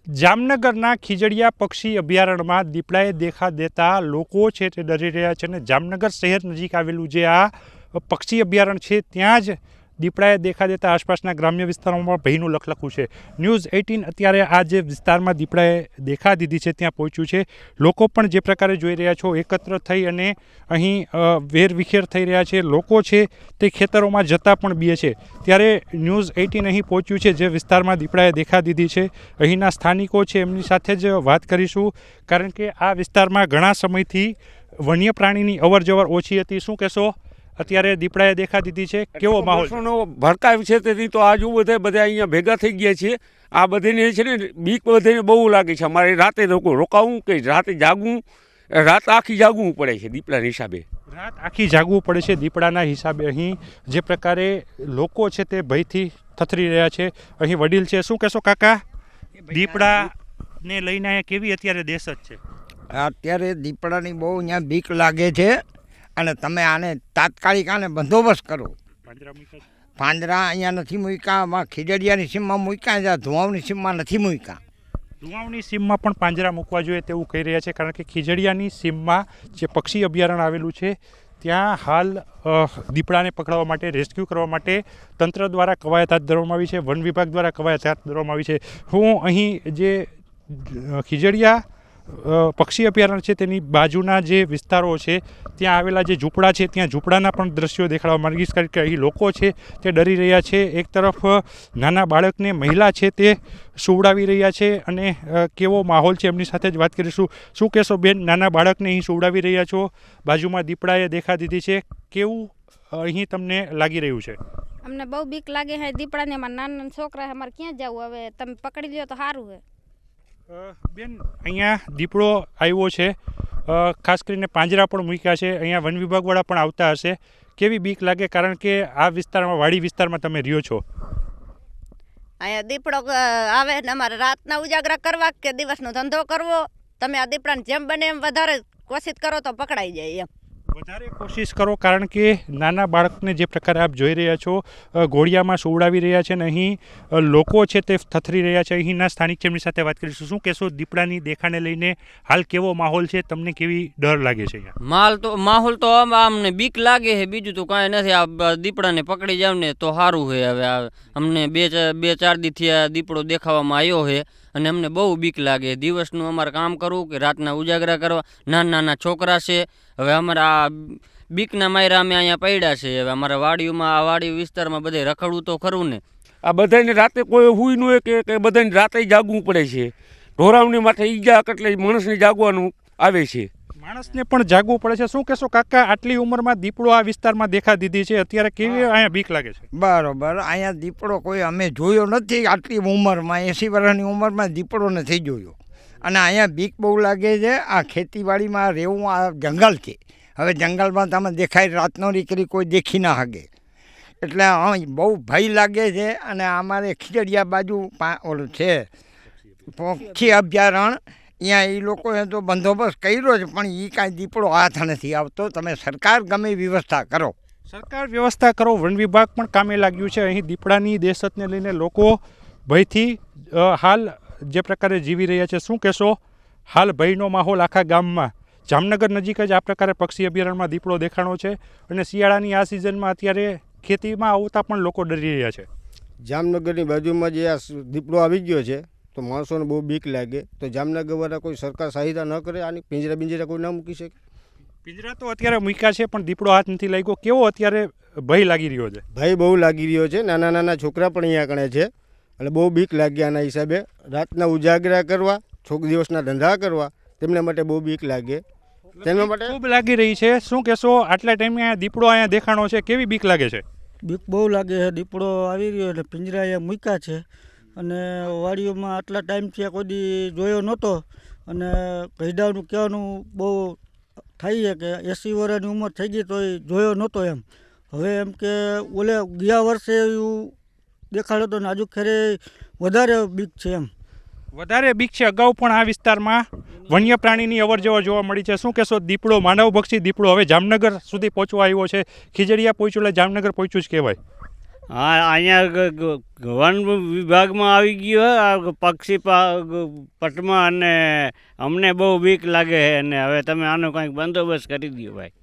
જામનગરના ખીજડીયા પક્ષી અભયારણ્યમાં દીપડાએ દેખા દેતા લોકો છે તે ડરી રહ્યા છે અને જામનગર શહેર નજીક આવેલું જે આ પક્ષી અભયારણ્ય છે ત્યાં જ દીપડાએ દેખા દેતા આસપાસના ગ્રામ્ય વિસ્તારોમાં ભયનું લખલખું છે। ન્યૂઝ 18 અત્યારે આ જે વિસ્તારમાં દીપડાએ દેખા દીધી છે ત્યાં પહોંચ્યું છે। લોકો પણ જે પ્રકારે જોઈ રહ્યા છો એકત્ર થઈ અને અહીં વેરવિખેર થઈ રહ્યા છે। લોકો છે તે ખેતરોમાં જતા પણ બીએ છે। ત્યારે ન્યૂઝ 18 અહીં પહોંચ્યું છે જે વિસ્તારમાં દીપડાએ દેખા દીધી છે। અહીંના સ્થાનિકો છે એમની સાથે જ વાત કરીશું, કારણ કે આ વિસ્તારમાં ઘણા સમયથી વન્ય પ્રાણીની અવરજવર ઓછી હતી। શું કહેશો, અત્યારે દીપડાએ દેખા દીધી છે, કેવો માહોલ ભડકાવ છે? તેથી તો આજુ બધા અહીંયા ભેગા થઈ ગયા છીએ। આ બધાને છે ને બીક બધાને બહુ લાગે છે। અમારે રાતે રોકાવું કે રાતે જાગવું, રાત આખી જાગવું પડે છે દીપડાના હિસાબે। રાત આખી જાગવું પડે છે દીપડાના હિસાબે। અહીં જે પ્રકારે લોકો છે તે ભયથી થથરી રહ્યા છે। અહીં વડીલ છે, શું કહેશો કાકા, દીપડાને લઈને અહીંયા કેવી અત્યારે દહેશત છે? અત્યારે દીપડાની બહુ અહીંયા બીક લાગે છે અને તમે આને તાત્કાલિક આને બંદોબસ્ત કરો। પાંજરા અહીંયા નથી મૂક્યા, ખીજડીયાની સીમમાં મૂક્યા, જ્યાં ધુવાવની સીમમાં નથી મૂક્યા। ધુવાવની સીમમાં પણ પાંજરા મૂકવા જોઈએ તેવું કહી રહ્યા છે, કારણ કે ખીજડીયાની સીમમાં જે પક્ષી અભયારણ્ય આવેલું છે ત્યાં હાલ દીપડાને પકડવા માટે, રેસ્ક્યુ કરવા માટે તંત્ર દ્વારા કવાયત હાથ ધરવામાં આવી છે, વન વિભાગ દ્વારા કવાયત હાથ ધરવામાં આવી છે। હું અહીં જે ખીજડીયા પક્ષી અભયારણ્ય છે તેની બાજુના જે વિસ્તારો છે ત્યાં આવેલા જે ઝૂંપડા છે ત્યાં ઝૂંપડાના પણ દ્રશ્યો દેખાડવા માંગીશ, કારણ કે અહીં લોકો છે તે ડરી રહ્યા છે। એક તરફ નાના બાળકને મહિલા છે તે સુવડાવી રહ્યા છે અને કેવો માહોલ છે એમની સાથે જ વાત કરીશું। શું કહેશો બેન, નાના બાળકને અહીં સુવડાવી રહ્યા છો, બાજુમાં દીપડાએ દેખા દીધી છે, કેવું અહીં તમને લાગી રહ્યું છે? અમને બહુ બીક લાગે છે દીપડાને। અમારા નાના છોકરા અમારે ક્યાં જવું, હવે તમે પકડી લ્યો તો સારું છે। બેન, અહીંયા દીપડો આવ્યો છે, ખાસ કરીને પાંજરા પણ મૂક્યા છે, અહીંયા વન વિભાગવાળા પણ આવતા હશે, કેવી બીક લાગે, કારણ કે આ વિસ્તારમાં, વાડી વિસ્તારમાં તમે રહ્યો છો? અહીંયા દીપડો આવે ને અમારે રાતના ઉજાગરા કરવા કે દિવસનો ધંધો કરવો, તમે આ દીપડાને જેમ બને એમ વધારે કોશિશ કરો તો પકડાઈ જાય એમ। વધારે કોશિશ કરો, કારણ કે નાના બાળકને જે પ્રકારે આપ જોઈ રહ્યા છો ઘોડિયામાં સુવડાવી રહ્યા છે અને અહીં લોકો છે તે થથરી રહ્યા છે। અહીંના સ્થાનિક છે એમની સાથે વાત કરીશું। શું કહેશો, દીપડાની દેખાને લઈને હાલ કેવો માહોલ છે, તમને કેવી ડર લાગે છે? માહોલ તો અમને બીક લાગે છે, બીજું તો કાંઈ નથી। આ દીપડાને પકડી જાવ ને તો સારું છે। હવે અમને બે ચાર દીથી આ દીપડો દેખાવામાં આવ્યો છે અને અમને બહુ બીક લાગે। દિવસનું અમારે કામ કરવું કે રાતના ઉજાગરા કરવા, નાના છોકરા છે, હવે અમારા બીકના માયરા અમે અહીંયા પડ્યા છે। હવે અમારા વાડીઓમાં, આ વાડી વિસ્તારમાં બધે રખડવું તો ખરું ને। આ બધાને રાતે કોઈ હુઈ ન હોય કે બધાને રાતે જાગવું પડે છે। ઢોરાવની માથે ઈજા એટલે માણસને જાગવાનું આવે છે, માણસને પણ જાગવું પડે છે। શું કહેશો કાકા, આટલી ઉંમરમાં દીપડો આ વિસ્તારમાં દેખા દીધી છે, અત્યારે કેવી અહીંયા બીક લાગે છે? બરોબર, અહીંયા દીપડો કોઈ અમે જોયો નથી આટલી ઉંમરમાં, 80 વર્ષની ઉંમરમાં દીપડો નથી જોયો અને અહીંયા બીક બહુ લાગે છે। આ ખેતીવાડીમાં રહેવું, આ જંગલ છે, હવે જંગલમાં તમે દેખાય રાતનો નીકળી કોઈ દેખી ના શકે, એટલે બહુ ભય લાગે છે। અને અમારે ખીજડીયા બાજુ ઓલું છે પક્ષી અભયારણ્ય, અહીંયા એ લોકોએ તો બંદોબસ્ત કર્યો છે પણ એ કાંઈ દીપડો હાથ નથી આવતો। તમે સરકાર ગમે વ્યવસ્થા કરો, સરકાર વ્યવસ્થા કરો, વન વિભાગ પણ કામે લાગ્યું છે। અહીં દીપડાની દહેશતને લઈને લોકો ભયથી હાલ જે પ્રકારે જીવી રહ્યા છે। શું કહેશો, હાલ ભયનો માહોલ આખા ગામમાં? જામનગર નજીક જ આ પ્રકારે પક્ષી અભયારણ્યમાં દીપડો દેખાણો છે અને શિયાળાની આ સિઝનમાં અત્યારે ખેતીમાં આવતા પણ લોકો ડરી રહ્યા છે। જામનગરની બાજુમાં જે આ દીપડો આવી ગયો છે તો માણસોને બહુ બીક લાગે। તો જામનગરવાળા કોઈ સરકાર સહાયતા ન કરે, આની પિંજરા કોઈ ના મૂકી શકે? પિંજરા તો અત્યારે મૂક્યા છે પણ દીપડો હાથ નથી લાગ્યો, કેવો અત્યારે ભય લાગી રહ્યો છે? ભય બહુ લાગી રહ્યો છે, નાના છોકરા પણ અહીંયા કણે છે એટલે બહુ બીક લાગી આના હિસાબે। રાતના ઉજાગરા કરવા, દિવસના ધંધા કરવા, તેમના માટે બહુ બીક લાગે, તેમના માટે ખૂબ લાગી રહી છે। શું કહેશો, આટલા ટાઈમે દીપડો અહીંયા દેખાણો છે, કેવી બીક લાગે છે? બીક બહુ લાગે છે, દીપડો આવી રહ્યો એટલે પિંજરા અહીંયા મૂક્યા છે અને વાડીઓમાં આટલા ટાઈમથી કોઈ દી જોયો નહોતો અને કહીડાનું કહેવાનું બહુ થાય છે કે 80 વર્ષની ઉંમર થઈ ગઈ તો એ જોયો નહોતો એમ। હવે એમ કે ઓલે ગયા વર્ષે એવું દેખાડ્યો તો નાજુક ખેરે વધારે બીક છે એમ। વધારે બીક છે, અગાઉ પણ આ વિસ્તારમાં વન્ય પ્રાણીની અવરજવર જોવા મળી છે। શું કહેશો, દીપડો, માનવભક્ષી દીપડો હવે જામનગર સુધી પહોંચવા આવ્યો છે, ખીજડીયા પહોંચ્યું એટલે જામનગર પહોંચ્યું જ કહેવાય? હા અહીંયા વન વિભાગમાં આવી ગયો હે પક્ષી પટમાં અને અમને બહુ બીક લાગે છે અને હવે તમે આનો કંઈક બંદોબસ્ત કરી દો ભાઈ.